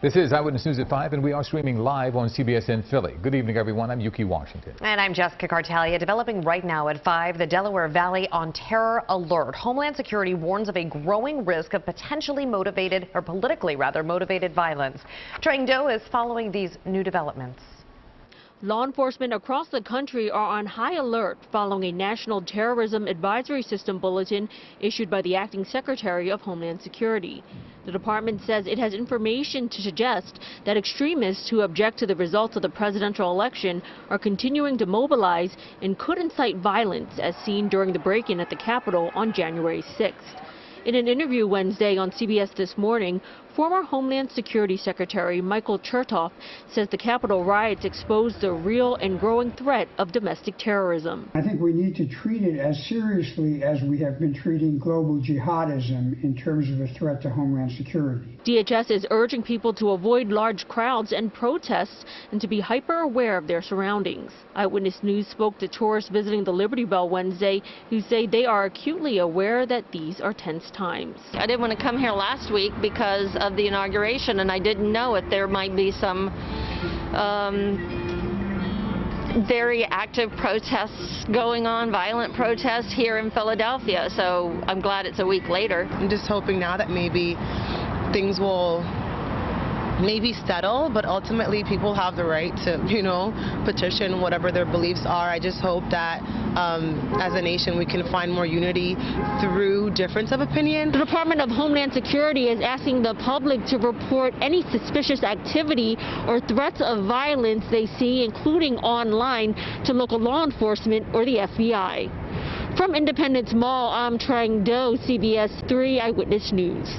This is Eyewitness News at 5, and we are streaming live on CBS in Philly. Good evening, everyone. I'm Yuki Washington. And I'm Jessica Cartalia. Developing right now at 5, the Delaware Valley on terror alert. Homeland Security warns of a growing risk of potentially motivated, or politically rather, motivated violence. Trang Do is following these new developments. Law enforcement across the country are on high alert following a National Terrorism Advisory System bulletin issued by the Acting Secretary of Homeland Security. The department says it has information to suggest that extremists who object to the results of the presidential election are continuing to mobilize and could incite violence, as seen during the break-in at the Capitol on January 6th. In an interview Wednesday on CBS This Morning, former Homeland Security Secretary Michael Chertoff says the Capitol riots exposed the real and growing threat of domestic terrorism. I think we need to treat it as seriously as we have been treating global jihadism in terms of a threat to Homeland Security. DHS is urging people to avoid large crowds and protests and to be hyper aware of their surroundings. Eyewitness News spoke to tourists visiting the Liberty Bell Wednesday who say they are acutely aware that these are tense times. I didn't want to come here last week because of the inauguration, and I didn't know if there might be some very active protests going on, violent protests here in Philadelphia. So I'm glad it's a week later. I'm just hoping now that maybe things will settle, but ultimately people have the right to, petition whatever their beliefs are. I just hope that as a nation we can find more unity through difference of opinion. The Department of Homeland Security is asking the public to report any suspicious activity or threats of violence they see, including online, to local law enforcement or the FBI. From Independence Mall, I'm Trang Do, CBS 3 Eyewitness News.